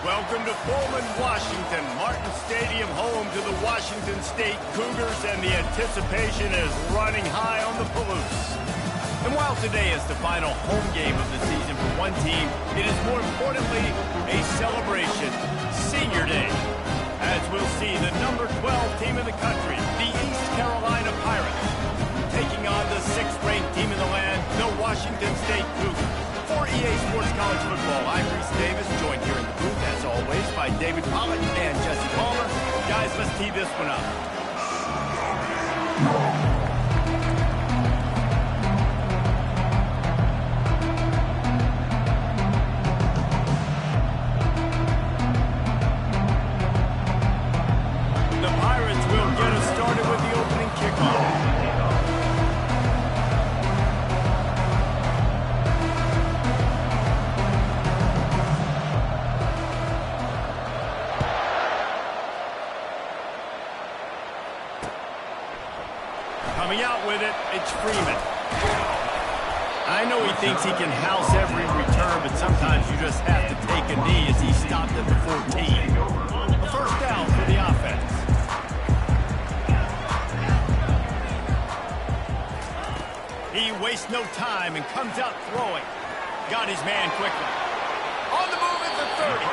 Welcome to Pullman, Washington. Martin Stadium, home to the Washington State Cougars, and the anticipation is running high on the Palouse. And while today is the final home game of the season for one team, it is more importantly a celebration, Senior Day. As we'll see the number 12 team in the country, the East Carolina Pirates, taking on the 6th-ranked team in the land, the Washington State Cougars. For EA Sports College Football, I'm Reese Davis, joined here in the booth, as always, by David Pollock and Jesse Palmer. Guys, let's tee this one up. The Pirates will get us started with the opening kickoff. Coming out with it, it's Freeman. I know he thinks he can house every return, but sometimes you just have to take a knee as he stopped at the 14. A first down for the offense. He wastes no time and comes out throwing. Got his man quickly. On the move at the 30.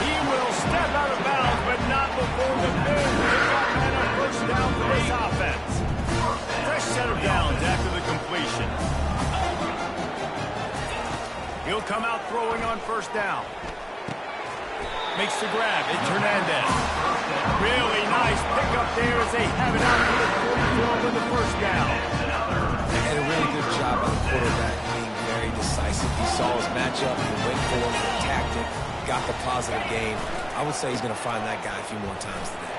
He will step out of bounds, but not before the big pickup and a push down for this offense. Fresh set of downs after the completion. He'll come out throwing on first down. Makes the grab. It's Hernandez. Really nice pickup there as they have it out to the 44 with the first down. They had a really good job on the quarterback being very decisive. He saw his matchup, he went for it, he attacked it, got the positive gain. I would say he's going to find that guy a few more times today.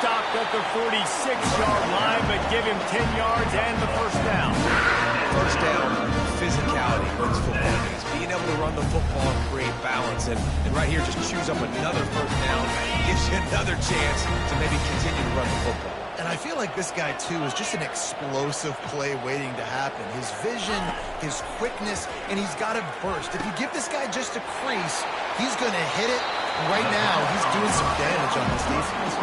Stopped at the 46-yard line, but give him 10 yards and the first down. First down, physicality wins football games. Being able to run the football and create balance. And right here, just choose up another first down. Gives you another chance to maybe continue to run the football. And I feel like this guy, too, is just an explosive play waiting to happen. His vision, his quickness, and he's got a burst. If you give this guy just a crease, he's going to hit it. Right now, he's doing some damage on this defense.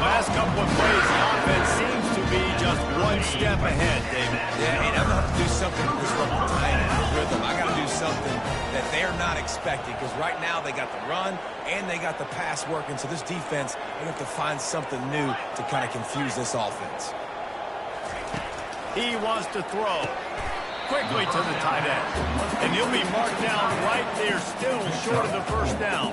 Last couple of plays, the offense seems to be just one step ahead, David. Yeah, and I'm going to have to do something to disrupt the timing, the rhythm. I got to do something that they're not expecting, because right now they got the run and they got the pass working. So this defense, they have to find something new to kind of confuse this offense. He wants to throw quickly to the tight end, and he'll be marked down right there, still short of the first down.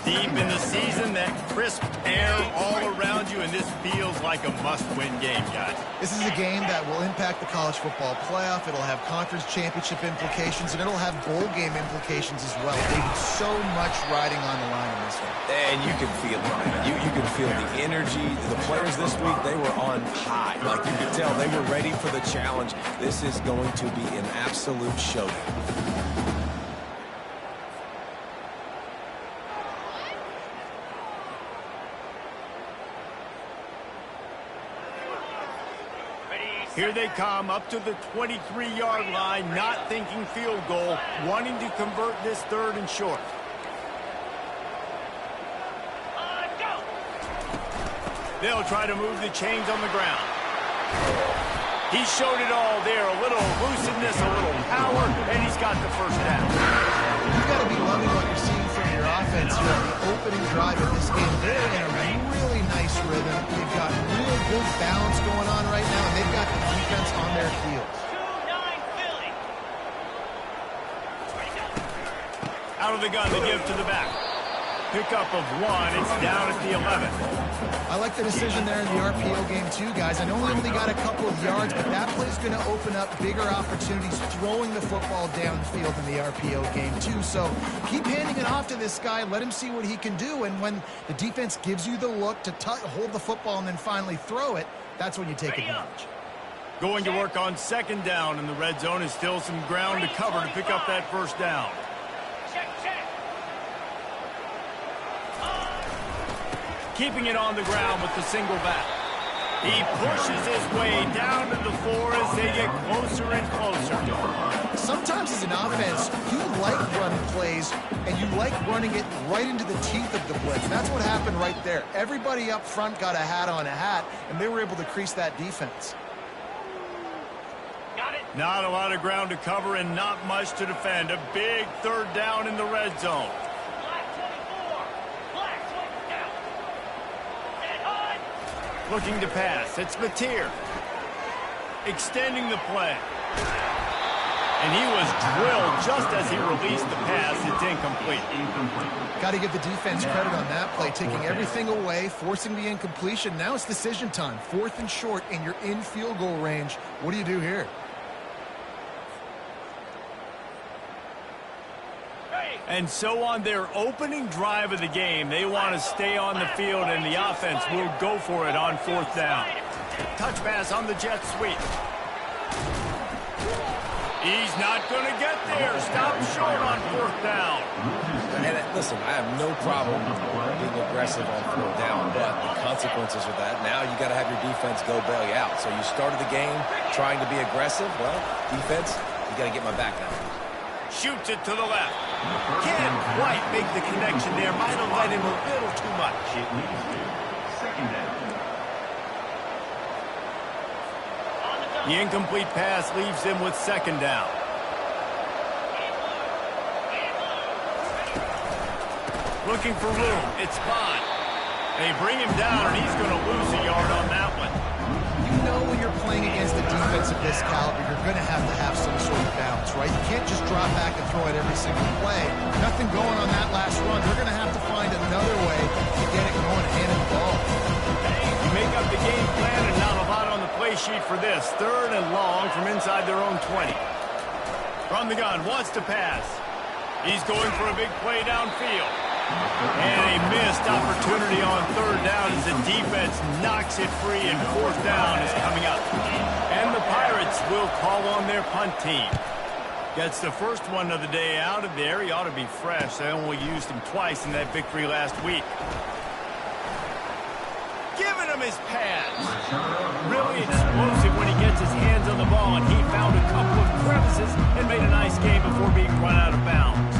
Deep in the season, that crisp air all around you, and this feels like a must-win game, guys. This is a game that will impact the college football playoff. It'll have conference championship implications, and it'll have bowl game implications as well. David, so much riding on the line in this one. And you can feel it, man. You can feel the energy. The players this week, they were on high. Like you could tell, they were ready for the challenge. This is going to be an absolute showdown. Here they come up to the 23-yard line, not thinking field goal, wanting to convert this third and short. They'll try to move the chains on the ground. He showed it all there, a little elusiveness, a little power, and he's got the first down. You've got to be loving what you're seeing from your offense here on the opening drive of this game. They're in a really nice rhythm. They've got real good balance going on right now, and they've got the defense on their heels. Out of the gun, they give to the back. Pickup of one, it's down at the 11. I like the decision there in the RPO game too, guys. I know we only got a couple of yards, but that play's going to open up bigger opportunities throwing the football downfield in the RPO game too. So keep handing it off to this guy. Let him see what he can do. And when the defense gives you the look to hold the football and then finally throw it, that's when you take advantage. Going to work on second down in the red zone is still some ground to cover to pick up that first down. Keeping it on the ground with the single back. He pushes his way down to the floor as they get closer and closer. Sometimes as an offense, you like running plays, and you like running it right into the teeth of the blitz. That's what happened right there. Everybody up front got a hat on a hat, and they were able to crease that defense. Not a lot of ground to cover and not much to defend. A big third down in the red zone. Looking to pass. It's Mateer. Extending the play. And he was drilled just as he released the pass. It's incomplete. Got to give the defense credit on that play, taking everything away, forcing the incompletion. Now it's decision time. 4th and short, and you're in field goal range. What do you do here? And so on their opening drive of the game, they want to stay on the field, and the offense will go for it on 4th down. Touch pass on the jet sweep. He's not going to get there. Stop short on 4th down. And listen, I have no problem being aggressive on 4th down, but the consequences of that, now you got to have your defense go bail you out. So you started the game trying to be aggressive. Well, defense, you got to get my back now. Shoots it to the left. Can't quite make the connection there. Might have let him a little too much. Second down. The incomplete pass leaves him with 2nd down. Looking for room. It's Bond. They bring him down, and he's going to lose a yard on that one. You know when you're playing against a defense of this caliber, you're going to have some sort of balance, right? You can't just drop back and throw it every single play. Nothing going on that last run. They're going to have to find another way to get it going and in the ball. You make up the game plan and not a lot on the play sheet for this. 3rd and long from inside their own 20. From the gun, wants to pass. He's going for a big play downfield. And a missed opportunity on 3rd down as the defense knocks it free, and 4th down is coming up. And the Pirates will call on their punt team. Gets the first one of the day out of there. He ought to be fresh. They only used him twice in that victory last week. Giving him his pads. Really explosive when he gets his hands on the ball, and he found a couple of crevices and made a nice game before being run out of bounds.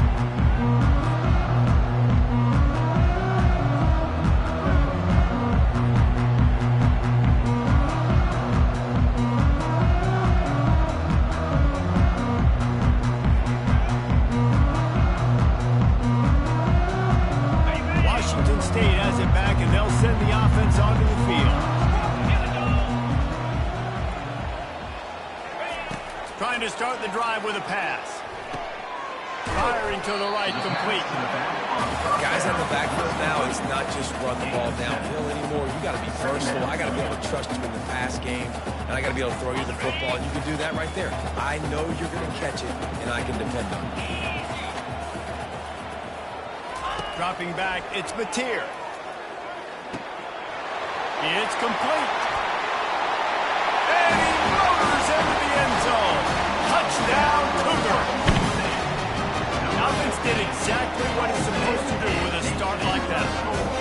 Trying to start the drive with a pass. Firing to the right, complete. Guys at the backfield now, it's not just run the ball downhill anymore. You got to be versatile. I got to be able to trust you in the pass game, and I got to be able to throw you the football, and you can do that right there. I know you're going to catch it, and I can depend on it. Dropping back, it's Mateer. It's complete. And he motors into the end zone. Touchdown, Cougar. Offense did exactly what it's supposed to do with a start like that.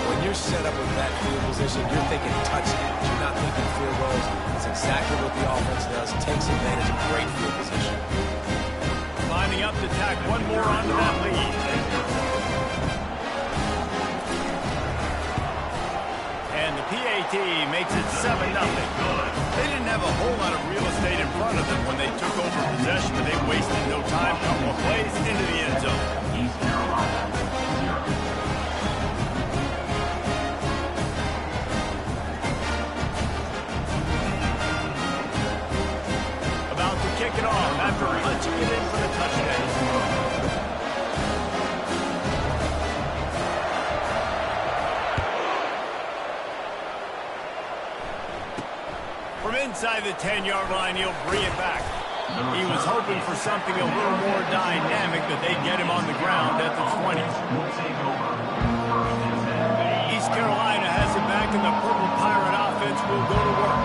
When you're set up with that field position, you're thinking touchdowns. You're not thinking field goals. That's exactly what the offense does. Takes advantage of great field position. Lining up to tack one more onto that lead. And the PAT makes it 7-0. They didn't have a whole lot of real estate in front of them when they took over possession, but they wasted no time. Couple of plays into the end zone. East Carolina, 0. About to kick it off after punching it in for the touchdown. From inside the 10-yard line, he'll bring it back. He was hoping for something a little more dynamic, but they get him on the ground at the 20. East Carolina has it back, and the Purple Pirate offense will go to work.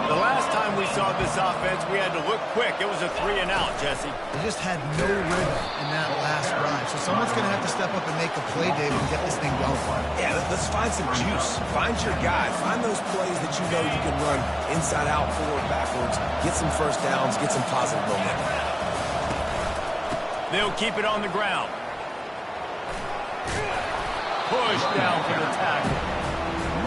The last time we saw this offense, we had to look quick. It was a 3 and out, Jesse. They just had no rhythm in that last drive. So someone's going to have to step up and make a play, David, and get this thing going. Yeah, let's find some juice. Find your guy. Find those plays that you know you can run inside out, forward, backwards. Get some first downs. Get some positive momentum. They'll keep it on the ground. Push down for the tackle.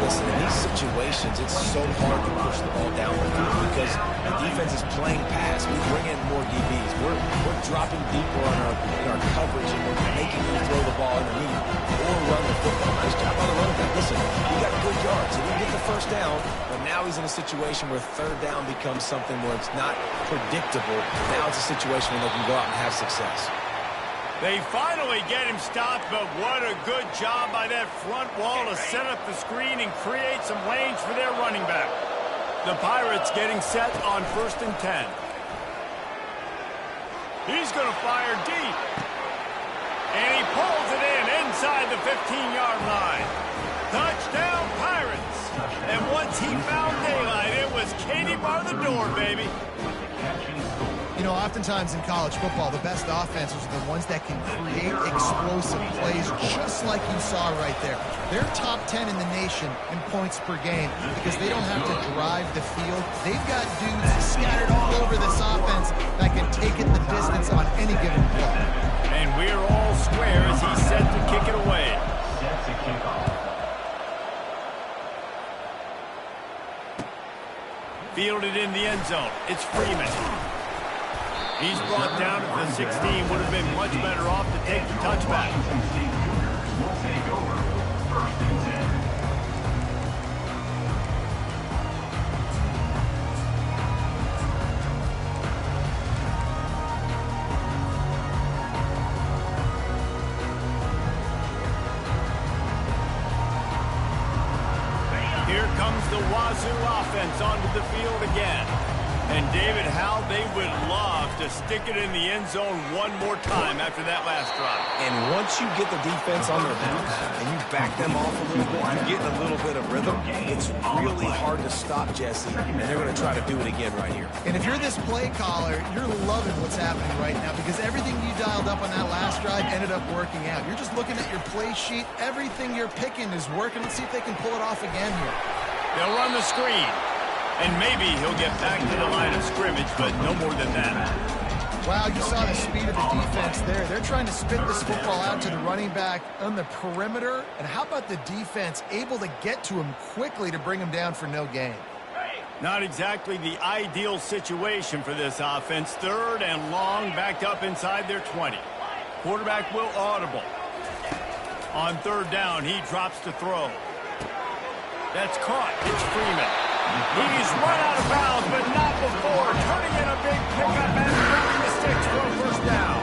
Listen, in these situations, it's so hard to push the ball down the field because the defense is playing pass. We bring in more DBs. We're dropping deeper in our coverage, and we're making them throw the ball underneath or run the football. Nice job on the running back. Listen, he got good yards. He didn't get the first down, but now he's in a situation where third down becomes something where it's not predictable. Now it's a situation where they can go out and have success. They finally get him stopped, but what a good job by that front wall to set up the screen and create some lanes for their running back. The Pirates getting set on 1st and 10. He's going to fire deep. And he pulls it in inside the 15-yard line. Touchdown, Pirates. And once he found daylight, it was Katie bar the door, baby. You know, oftentimes in college football, the best offenses are the ones that can create explosive plays, just like you saw right there. They're top 10 in the nation in points per game because they don't have to drive the field. They've got dudes scattered all over this offense that can take it the distance on any given play. And we're all square as he's set to kick it away. Set to kick off. Fielded in the end zone. It's Freeman. He's brought down at the 16. Would have been much better off to take the touchback. Washington State Cougars will take over 1st and 10. Here comes the Wazoo offense onto the field again. And David, how they would love to stick it in the end zone one more time after that last drive. And once you get the defense on their boots and you back them off a little bit, you get a little bit of rhythm, it's really hard to stop, Jesse, and they're going to try to do it again right here. And if you're this play caller, you're loving what's happening right now because everything you dialed up on that last drive ended up working out. You're just looking at your play sheet. Everything you're picking is working. Let's see if they can pull it off again here. They'll run the screen. And maybe he'll get back to the line of scrimmage, but no more than that. Wow, you saw the speed of the defense there. They're trying to spit this football out to the running back on the perimeter. And how about the defense able to get to him quickly to bring him down for no gain? Not exactly the ideal situation for this offense. 3rd and long, backed up inside their 20. Quarterback will audible. On 3rd down, he drops to throw. That's caught. It's Freeman. He's run out of bounds, but not before. Turning in a big pickup and moving the sticks for a 1st down.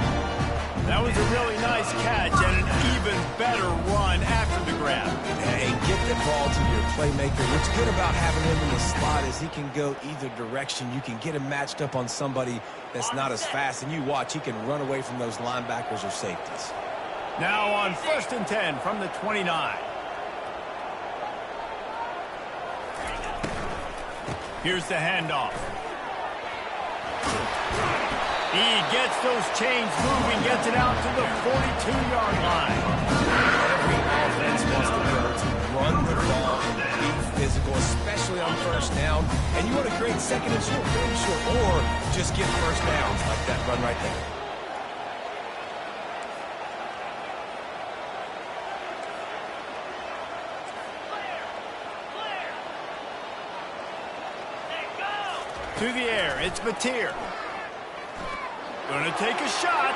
That was a really nice catch and an even better run after the grab. And get the ball to your playmaker. What's good about having him in the slot is he can go either direction. You can get him matched up on somebody that's not as fast, and you watch, he can run away from those linebackers or safeties. Now on 1st and 10 from the 29. Here's the handoff. He gets those chains moving, gets it out to the 42-yard line. Every offense wants to be able to run the ball and be physical, especially on 1st down. And you want to create 2nd and short, 3rd and short, or just get 1st downs like that run right there. To the air, it's Mateer. Gonna take a shot.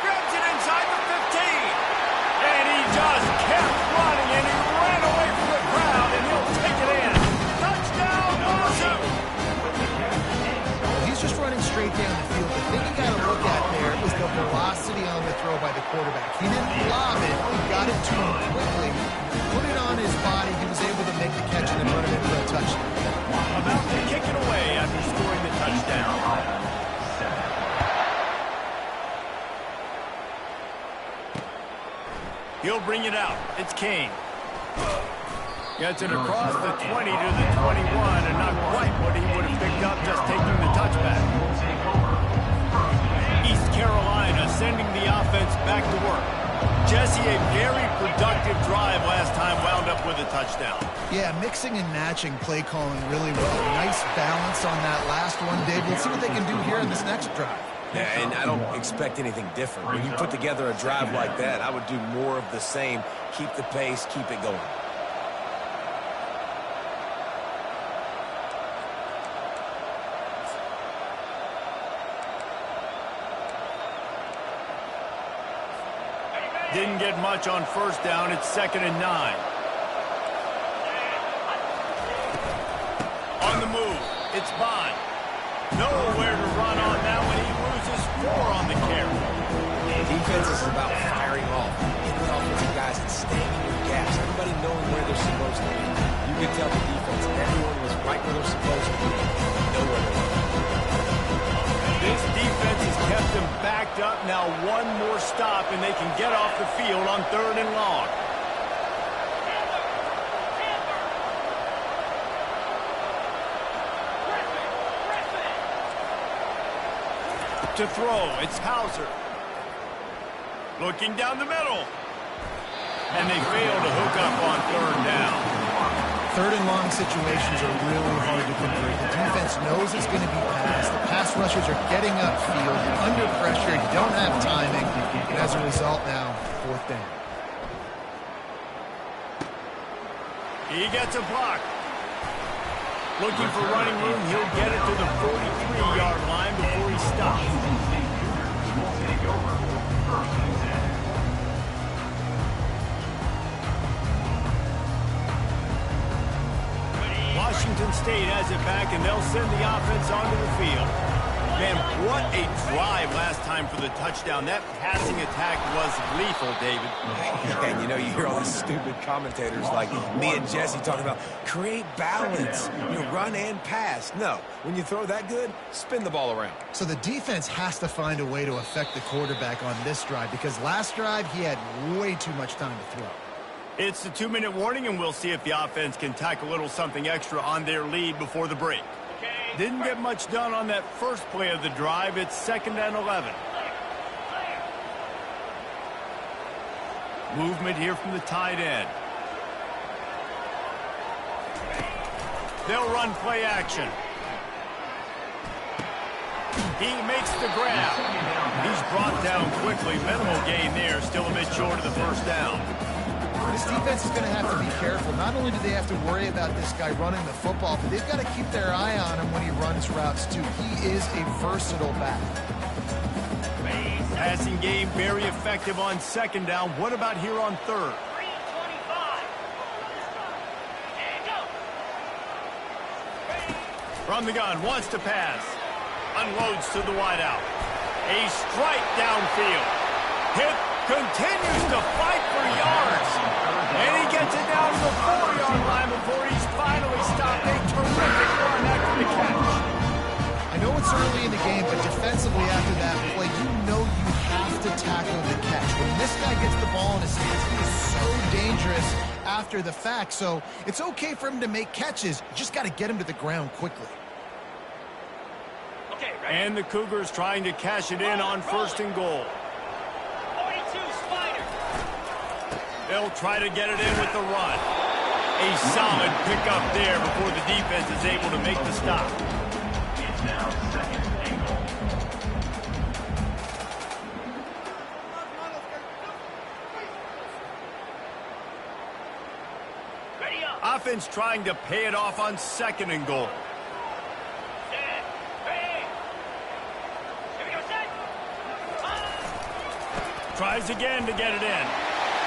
Grabs it inside the 15. And he just kept running, and he ran away from the crowd, and he'll take it in. Touchdown, Wazoo! He's just running straight down the field. The thing you got to look at there is the velocity on the throw by the quarterback. He didn't lob it. He got it to him quickly, put it on his body. He was able to make the catch and then run it in for a touchdown. About to kick it away after scoring the touchdown. He'll bring it out. It's Kane. Gets it across the 20 to the 21, and not quite what he would have picked up just taking the touchback. East Carolina sending the offense back to work. Jesse, a very productive drive last time, wound up with a touchdown. Yeah, mixing and matching play calling really well. Nice balance on that last one, Dave. Let's see what they can do here in this next drive. Yeah, and I don't expect anything different. When you put together a drive like that, I would do more of the same. Keep the pace, keep it going. Didn't get much on first down. It's 2nd and 9. On the move, it's Bond. Nowhere to run on that one. He loses 4 on the carry. Defense is about firing off, hitting the offensive guys and staying in your gaps. Everybody knowing where they're supposed to be. You could tell the defense, everyone was right where they're supposed to be. Nowhere to run. This defense has kept them backed up. Now one more stop, and they can get off the field on 3rd and long. To throw, it's Hauser. Looking down the middle. And they fail to hook up on 3rd down. 3rd and long situations are really hard to convert. The defense knows it's going to be passed. The pass rushers are getting upfield. You're under pressure. You don't have timing. And as a result now, 4th down. He gets a block. Looking for running room. He'll get it to the 43-yard line before he stops. Washington State has it back, and they'll send the offense onto the field. Man, what a drive last time for the touchdown. That passing attack was lethal, David. And you know, you hear all these stupid commentators like me and Jesse talking about create balance, run and pass. No, when you throw that good, spin the ball around. So the defense has to find a way to affect the quarterback on this drive because last drive he had way too much time to throw. It's the 2-minute warning, and we'll see if the offense can tack a little something extra on their lead before the break. Didn't get much done on that first play of the drive. It's 2nd and 11. Movement here from the tight end. They'll run play action. He makes the grab. He's brought down quickly. Minimal gain there. Still a bit short of the first down. This defense is going to have to be careful. Not only do they have to worry about this guy running the football, but they've got to keep their eye on him when he runs routes, too. He is a versatile back. Passing game very effective on 2nd down. What about here on 3rd? From the gun, wants to pass. Unloads to the wideout. A strike downfield. Hit continues to fight for yards. And he gets it down to the 4-yard line before he's finally stopped. A terrific run after the catch. I know it's early in the game, but defensively after that play, you know you have to tackle the catch. When this guy gets the ball in his hands, he is so dangerous after the fact. So it's okay for him to make catches. You just got to get him to the ground quickly. Okay, right. And the Cougars trying to cash it in on 1st and goal. They'll try to get it in with the run. A solid pickup there before the defense is able to make the stop. It's now 2nd and goal. Offense trying to pay it off on 2nd and goal. Tries again to get it in.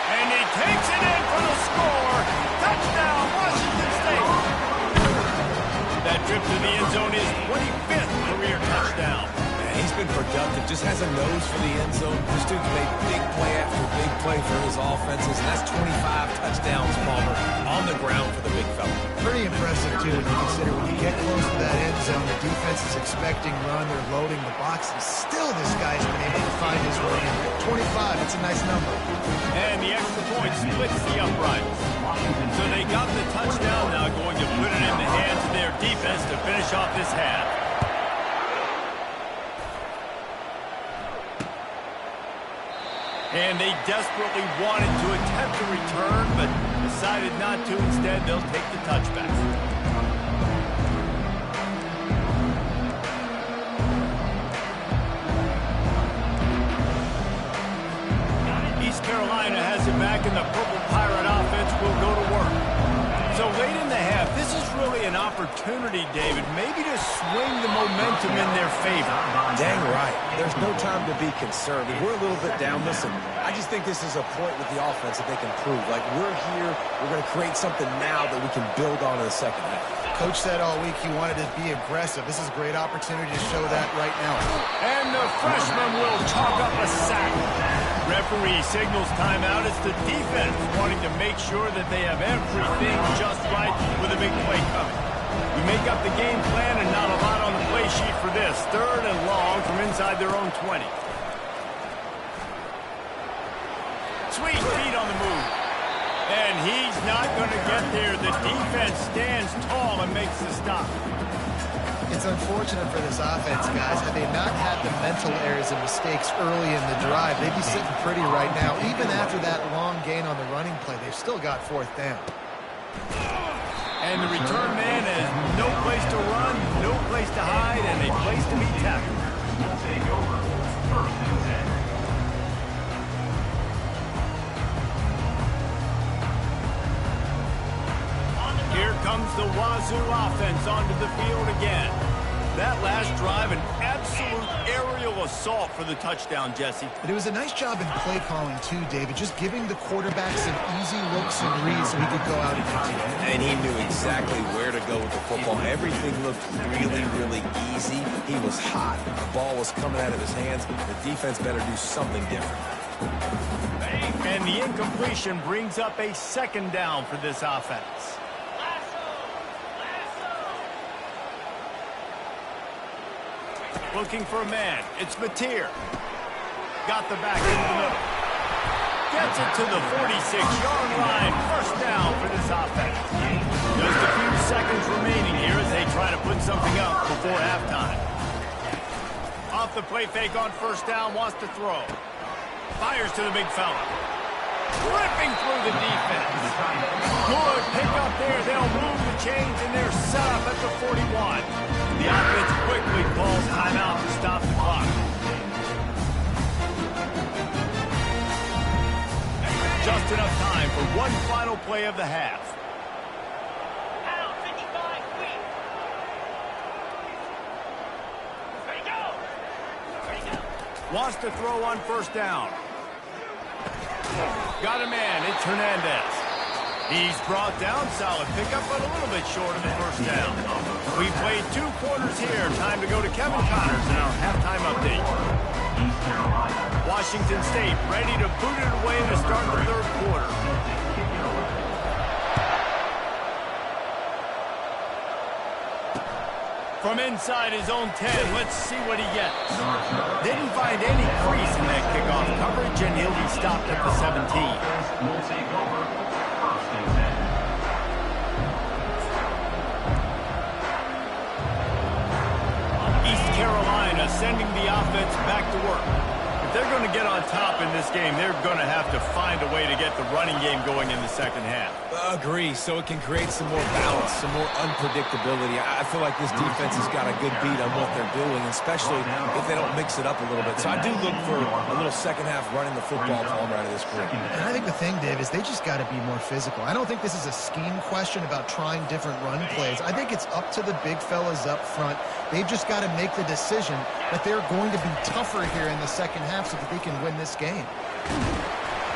And he takes it in for the score. Touchdown, Washington State. That trip to the end zone is 25th career touchdown. And he's been productive, just has a nose for the end zone. This dude's made big play after big play for his offenses, and that's 25 touchdowns, Palmer, on the ground for the big fella. Pretty impressive, too, when you consider when you get close to that end zone, the defense is expecting run, they're loading the box, and still this guy's been able to find his way in. 25, that's a nice number. And the extra point splits the uprights. So they got the touchdown, now going to put it in the hands of their defense to finish off this half. And they desperately wanted to attempt a return, but decided not to. Instead, they'll take the touchback. East Carolina has it back, and the Purple Pirate offense will go to work. So late in the half, this is really an opportunity, David, maybe to swing the momentum in their favor. Dang right. There's no time to be concerned. We're a little bit down. Listen, I just think this is a point with the offense that they can prove. Like, we're here, we're going to create something now that we can build on in the second half. Coach said all week he wanted to be aggressive. This is a great opportunity to show that right now. And the freshman will chalk up a sack. Referee signals timeout as the defense wanting to make sure that they have everything just right with a big play coming. We make up the game plan and not a lot on the play sheet for this. 3rd and long from inside their own 20. Sweet feet on the move. And he's not going to get there. The defense stands tall and makes the stop. It's unfortunate for this offense, guys. Had they not had the mental errors and mistakes early in the drive, they'd be sitting pretty right now. Even after that long gain on the running play, they've still got 4th down. And the return man has no place to run, no place to hide, and a place to be tackled. We'll take over 1st and 10. Here comes the Wazoo offense onto the field again. That last drive, an absolute aerial assault for the touchdown, Jesse. But it was a nice job in play calling, too, David, just giving the quarterback some easy looks and reads so he could go out and continue. And he knew exactly where to go with the football. Everything looked really, really easy. He was hot. The ball was coming out of his hands. The defense better do something different. And the incompletion brings up a 2nd down for this offense. Looking for a man. It's Mateer. Got the back into the middle. Gets it to the 46-yard line. 1st down for this offense. Just a few seconds remaining here as they try to put something up before halftime. Off the play fake on 1st down. Wants to throw. Fires to the big fella. Ripping through the defense. Good pick up there. They'll move the chains, and they're set up at the 41. The offense quickly calls timeout to stop the clock. Just enough time for one final play of the half. Wants to throw on 1st down. Got a man. It's Hernandez. He's brought down. Solid pickup, but a little bit short of the 1st down. We played 2 quarters here. Time to go to Kevin Connors in our halftime update. Washington State ready to boot it away to start the 3rd quarter. From inside his own 10, let's see what he gets. Didn't find any crease in that kickoff coverage, and he'll be stopped at the 17. We'll take over 1st and 10. East Carolina sending the offense back to work. If they're going to get on top in this game, they're going to have to find a way to get the running game going in the 2nd half. Agree, so it can create some more balance, some more unpredictability. I feel like this defense has got a good beat on what they're doing, especially if they don't mix it up a little bit. So I do look for a little 2nd half running the football Palmer out of this group. And I think the thing, Dave, is they just got to be more physical. I don't think this is a scheme question about trying different run plays. I think it's up to the big fellas up front. They've just got to make the decision that they're going to be tougher here in the 2nd half so that they can win this game.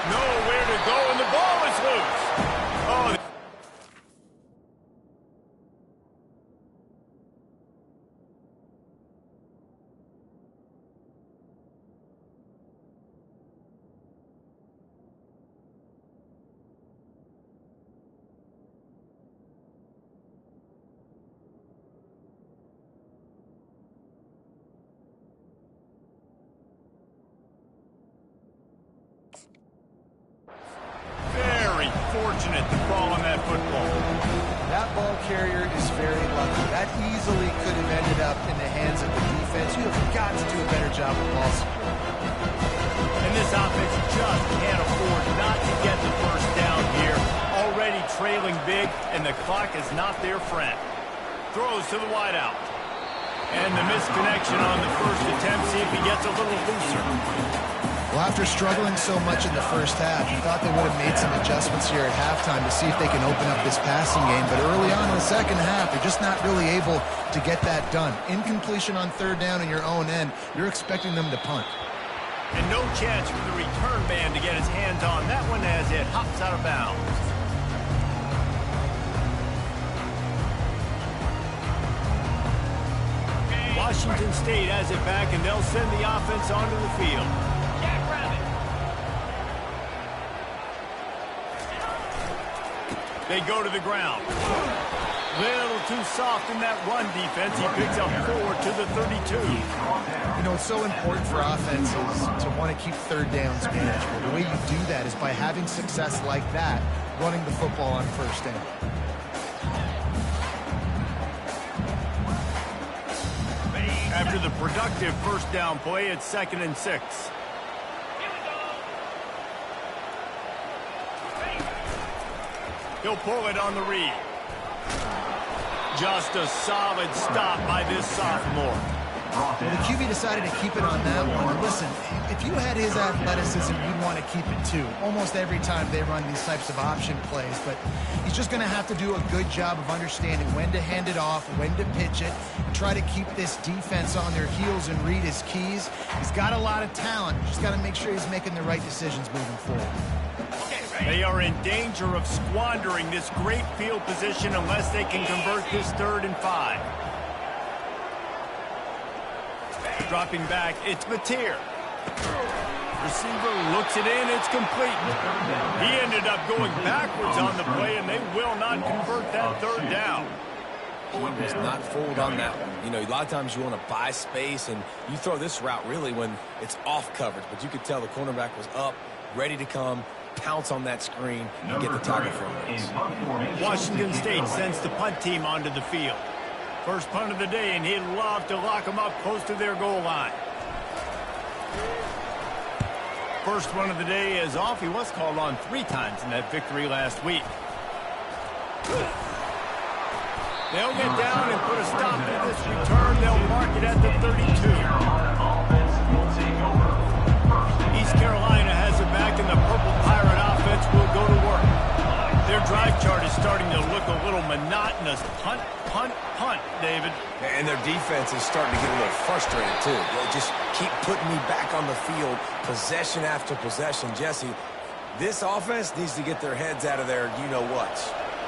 Nowhere to go, and the ball is loose. Oh, carrier is very lucky. That easily could have ended up in the hands of the defense. You have got to do a better job of ball security. And this offense just can't afford not to get the first down here. Already trailing big, and the clock is not their friend. Throws to the wideout. And the misconnection on the first attempt. See if he gets a little looser. Well, after struggling so much in the first half, you thought they would have made some adjustments here at halftime to see if they can open up this passing game. But early on in the second half, they're just not really able to get that done. Incompletion on third down in your own end, you're expecting them to punt. And no chance for the return man to get his hands on that one as it hops out of bounds. Washington State has it back, and they'll send the offense onto the field. They go to the ground. Little too soft in that run defense. He picks up 4 to the 32. You know, it's so important for offenses to want to keep third downs manageable. The way you do that is by having success like that, running the football on first down. After the productive first down play, it's 2nd and 6. He'll pull it on the read. Just a solid stop by this sophomore. Well, the QB decided to keep it on that one. Listen, if you had his athleticism, you'd want to keep it too. Almost every time they run these types of option plays, but he's just going to have to do a good job of understanding when to hand it off, when to pitch it, and try to keep this defense on their heels and read his keys. He's got a lot of talent. Just got to make sure he's making the right decisions moving forward. They are in danger of squandering this great field position unless they can convert this 3rd and 5. Dropping back, it's Mateer. Receiver looks it in, it's complete. He ended up going backwards on the play, and they will not convert that 3rd down. He was not fooled on that one. You know, a lot of times you want to buy space, and you throw this route really when it's off coverage. But you could tell the cornerback was up, ready to come, pounce on that screen, and get the tackle from it. Washington State sends the punt team onto the field. First punt of the day, and he'd love to lock them up close to their goal line. First one of the day is off. He was called on 3 times in that victory last week. They'll get down and put a stop to this return. They'll mark it at the 32. East Carolina has it back, and the Purple Pirate offense will go to work. Their drive chart is starting to look a little monotonous. Punt, punt, punt, David. And their defense is starting to get a little frustrated, too. They just keep putting me back on the field, possession after possession. Jesse, this offense needs to get their heads out of their you-know-what.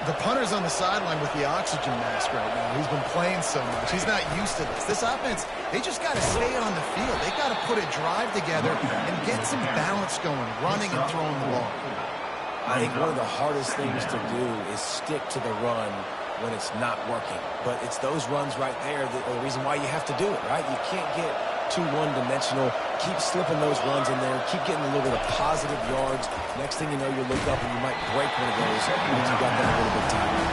The punter's on the sideline with the oxygen mask right now. He's been playing so much. He's not used to this. This offense, they just got to stay on the field. They got to put a drive together and get some balance going, running and throwing the ball. I think one of the hardest things to do is stick to the run when it's not working. But it's those runs right there that are the reason why you have to do it, right? You can't get too one-dimensional. Keep slipping those runs in there. Keep getting a little bit of positive yards. Next thing you know, you look up and you might break one of those once you got that a little bit tighter.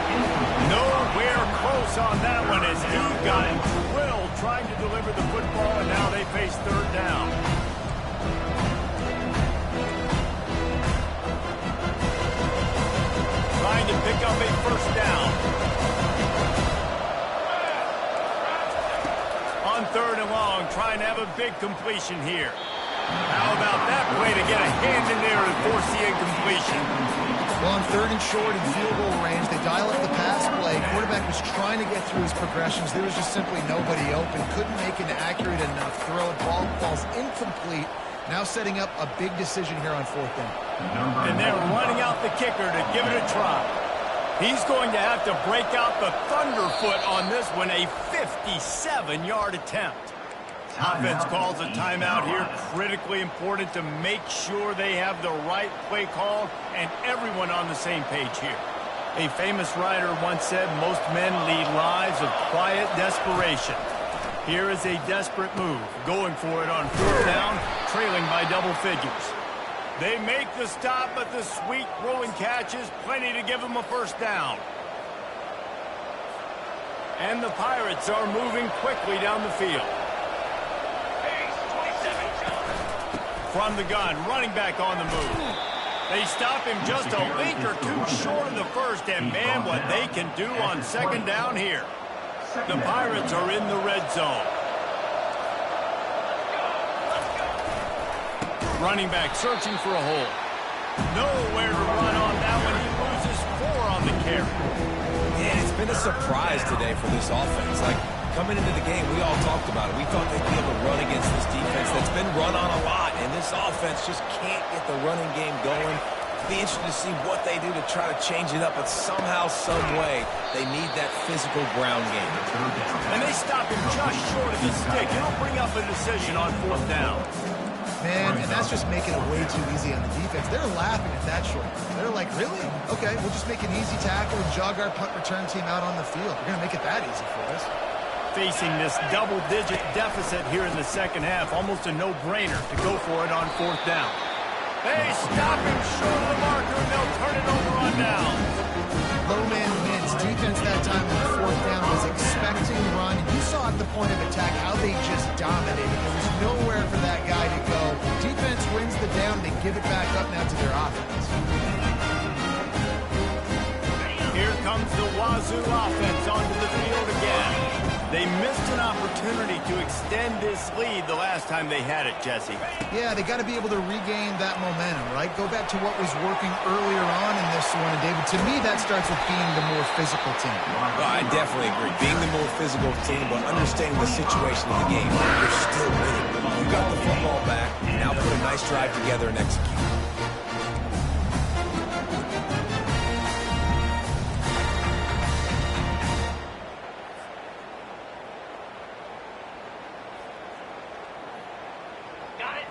Nowhere close on that one as he got drilled trying to deliver the football, and now they face 3rd down. Trying to pick up a first down. On 3rd and long, trying to have a big completion here. How about that play to get a hand in there and force the incompletion? Well, on 3rd and short in field goal range, they dial up the pass play. Quarterback was trying to get through his progressions. There was just simply nobody open. Couldn't make an accurate enough throw. Ball falls incomplete. Now setting up a big decision here on 4th down. And they're running out the kicker to give it a try. He's going to have to break out the thunderfoot on this one, a 57-yard attempt. Offense calls a timeout here. Critically important to make sure they have the right play call and everyone on the same page here. A famous writer once said, most men lead lives of quiet desperation. Here is a desperate move, going for it on 4th down, trailing by double figures. They make the stop, but the sweet throwing catch is plenty to give them a first down. And the Pirates are moving quickly down the field. From the gun, running back on the move. They stop him just a link or two short of the first, and man, what they can do on second down here. The Pirates are in the red zone. Running back searching for a hole. Nowhere to run on that one. He loses 4 on the carry. Yeah, it's been a surprise today for this offense. Like, coming into the game, we all talked about it. We thought they'd be able to run against this defense that's been run on a lot, and this offense just can't get the running game going. It'll be interesting to see what they do to try to change it up, but somehow, some way, they need that physical ground game. And they stop him just short of the stick. It'll bring up a decision on 4th down. Man, and that's just making it way too easy on the defense. They're laughing at that short. They're like, really? Okay, we'll just make an easy tackle and jog our punt return team out on the field. We're going to make it that easy for us. Facing this double-digit deficit here in the second half, almost a no-brainer to go for it on 4th down. They stop him short of the marker, and they'll turn it over on down. Low man wins. Defense that time on 4th down was expecting run. You saw at the point of attack how they just dominated. There was nowhere for that guy to go. Defense wins the down. They give it back up now to their offense. Here comes the Wazoo offense onto the field again. They missed an opportunity to extend this lead the last time they had it, Jesse. Yeah, they got to be able to regain that momentum, right? Go back to what was working earlier on in this one. And, David, to me, that starts with being the more physical team. Well, I definitely agree. Being the more physical team, but understanding the situation of the game. You're still winning. You got the football back. Now put a nice drive together and execute.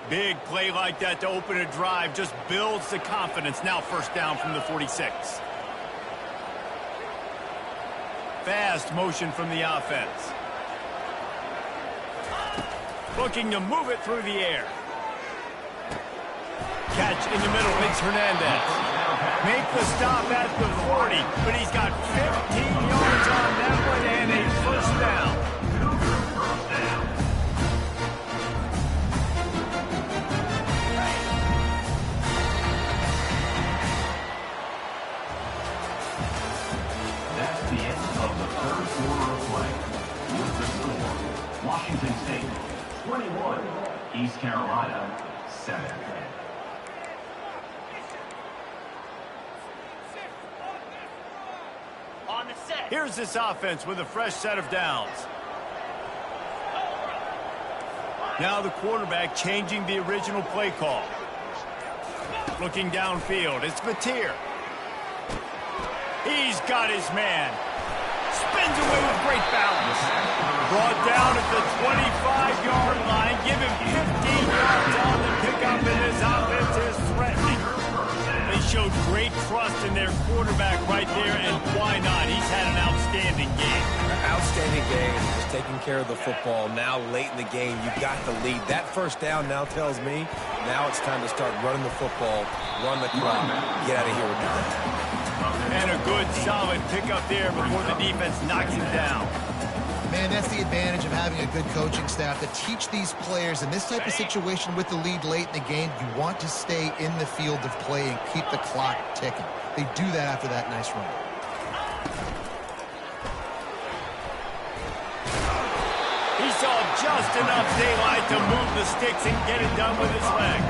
Big play like that to open a drive just builds the confidence. Now 1st down from the 46. Fast motion from the offense. Looking to move it through the air. Catch in the middle, makes Hernandez. Make the stop at the 40, but he's got 15 yards on that one and a 1st down. Washington State, 21. East Carolina, 7. On the set. Here's this offense with a fresh set of downs. Now the quarterback changing the original play call. Looking downfield, it's Mateer. He's got his man. Spins away with great balance. Brought down at the 25-yard line. Give him 15 yards on the pickup, and this offense is threatening. They showed great trust in their quarterback right there, and why not? He's had an outstanding game. Outstanding game. Just taking care of the football. Now late in the game, you got the lead. That 1st down now tells me now it's time to start running the football, run the clock, get out of here with that. And a good, solid pickup there before the defense knocks him down. Man, that's the advantage of having a good coaching staff to teach these players in this type of situation with the lead late in the game. You want to stay in the field of play and keep the clock ticking. They do that after that nice run. He saw just enough daylight to move the sticks and get it done with his legs.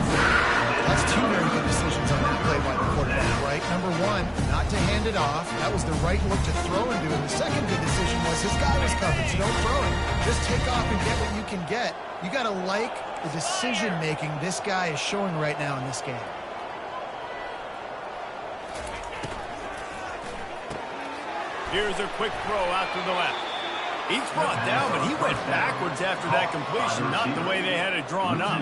That's 2 very good decisions on that play by the quarterback, right? Number 1, not to hand it off. That was the right look to throw into him. The second good decision was his guy was covered, so don't throw it. Just take off and get what you can get. You got to like the decision-making this guy is showing right now in this game. Here's a quick throw out to the left. He's brought down, but he went backwards after that completion, not the way they had it drawn up.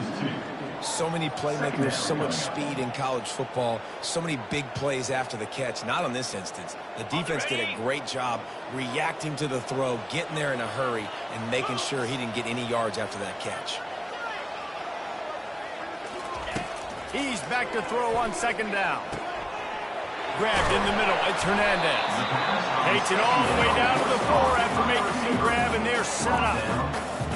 So many playmakers, so much speed in college football, so many big plays after the catch. Not on this instance. The defense did a great job reacting to the throw, getting there in a hurry, and making sure he didn't get any yards after that catch. He's back to throw on 2nd down. Grabbed in the middle. It's Hernandez. Takes it all the way down to the floor after making the grab, and they're set up.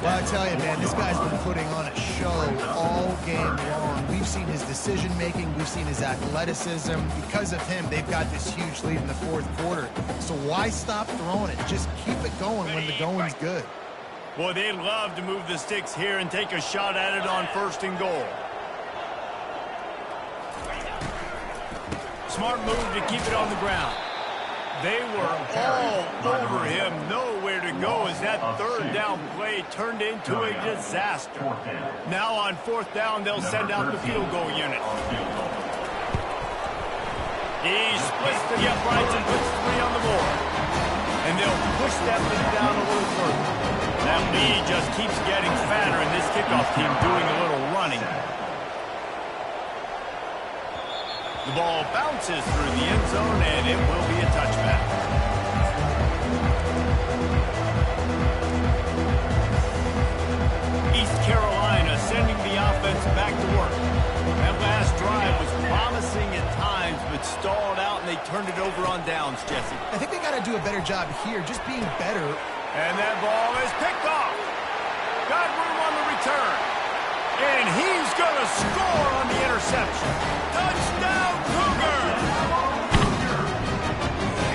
Well, I tell you, man, this guy's been putting on a show all game long. We've seen his decision-making. We've seen his athleticism. Because of him, they've got this huge lead in the fourth quarter. So why stop throwing it? Just keep it going when the going's good. Boy, they'd love to move the sticks here and take a shot at it on first and goal. Smart move to keep it on the ground. They were all over him, nowhere to go as that third down play turned into a disaster. Now on fourth down, they'll send out the field goal unit. He splits to the uprights and puts 3 on the board. And they'll push that lead down a little further. That lead just keeps getting fatter, and this kickoff team doing a little running. The ball bounces through the end zone, and it will be a touchback. East Carolina sending the offense back to work. That last drive was promising at times, but stalled out, and they turned it over on downs, Jesse. I think they got to do a better job here, just being better. And that ball is picked off. Got room on the return. And he's going to score on the interception. Touchdown, Cougar!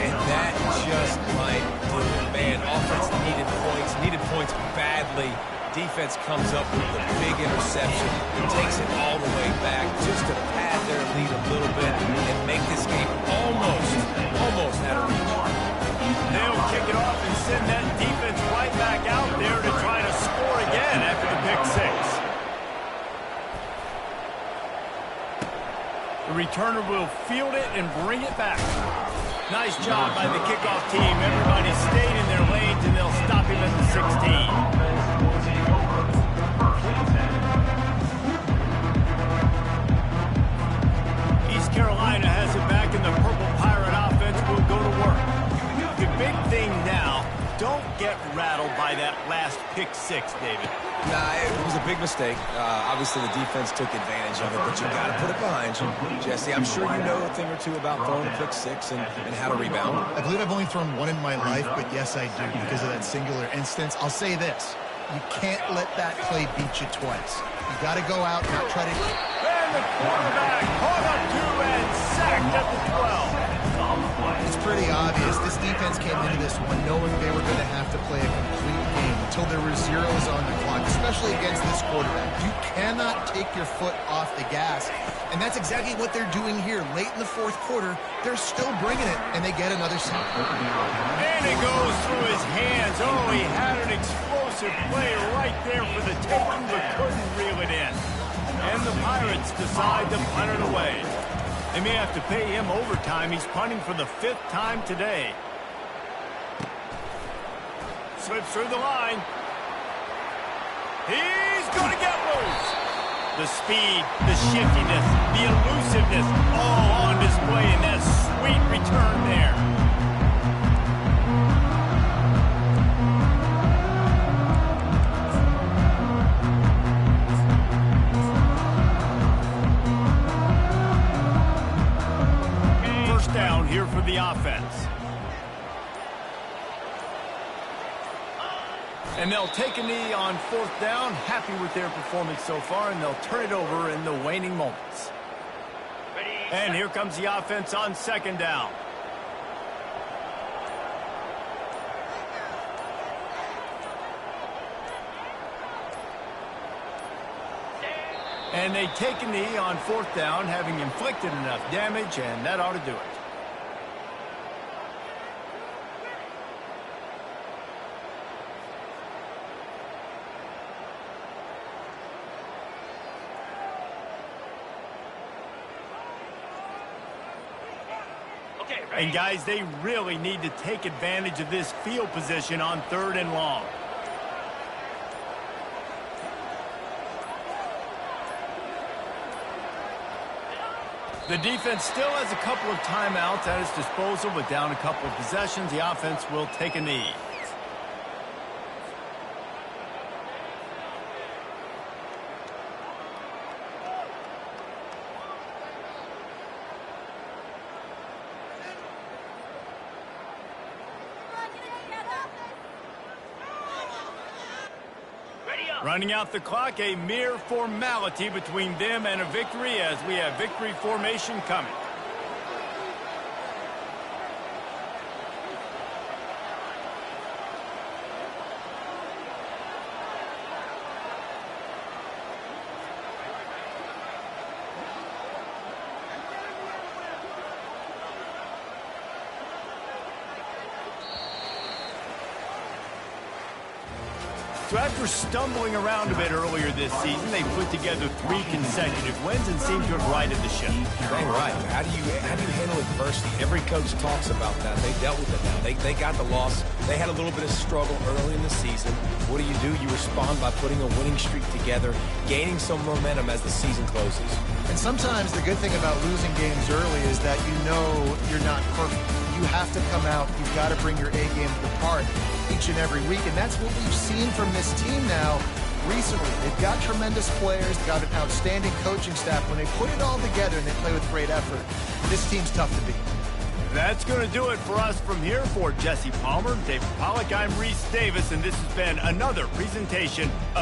And that just might do it. Man, offense needed points badly. Defense comes up with the big interception, takes it all the way back just to pad their lead a little bit and make this game almost out of reach. They'll kick it off and send that defense right back out there to try to score again after the pick six. The returner will field it and bring it back. Nice job by the kickoff team. Everybody stayed in their lanes, and they'll stop him at the 16. Carolina has it back, and the Purple Pirate offense will go to work. The big thing now, don't get rattled by that last pick six, David. Nah, it was a big mistake. Obviously, the defense took advantage of it, but you got to put it behind you. Jesse, I'm sure you know a thing or two about throwing a pick six and how to rebound. I believe I've only thrown one in my life, but yes, I do because of that singular instance. I'll say this. You can't let that play beat you twice. You got to go out and not try to... And the quarterback caught up to and sacked at the 12. It's pretty obvious. This defense came into this one knowing they were going to have to play a complete game until there were zeros on the clock, especially against this quarterback. You cannot take your foot off the gas, and that's exactly what they're doing here. Late in the fourth quarter, they're still bringing it, and they get another sack. And it goes through his hands. Oh, he had an explosive play right there for the taking, but couldn't reel it in. And the Pirates decide to punt it away. They may have to pay him overtime. He's punting for the 5th time today. Slips through the line. He's going to get loose. The speed, the shiftiness, the elusiveness, all on display in that sweet return there. Down here for the offense. And they'll take a knee on 4th down, happy with their performance so far, and they'll turn it over in the waning moments. And here comes the offense on 2nd down. And they take a knee on 4th down, having inflicted enough damage, and that ought to do it. And guys, they really need to take advantage of this field position on 3rd and long. The defense still has a couple of timeouts at its disposal, but down a couple of possessions, the offense will take a knee. Running out the clock, a mere formality between them and a victory as we have victory formation coming. So after stumbling around a bit earlier this season, they put together 3 consecutive wins and seem to have righted the ship. Dang right. How do you handle adversity? Every coach talks about that. They dealt with it now. They got the loss. They had a little bit of struggle early in the season. What do? You respond by putting a winning streak together, gaining some momentum as the season closes. And sometimes the good thing about losing games early is that you know you're not perfect. You have to come out. You've got to bring your A game to the part each and every week, and that's what we've seen from this team now recently. They've got tremendous players, they've got an outstanding coaching staff. When they put it all together and they play with great effort, this team's tough to beat. That's going to do it for us from here. For Jesse Palmer, David Pollack, I'm Reese Davis, and this has been another presentation of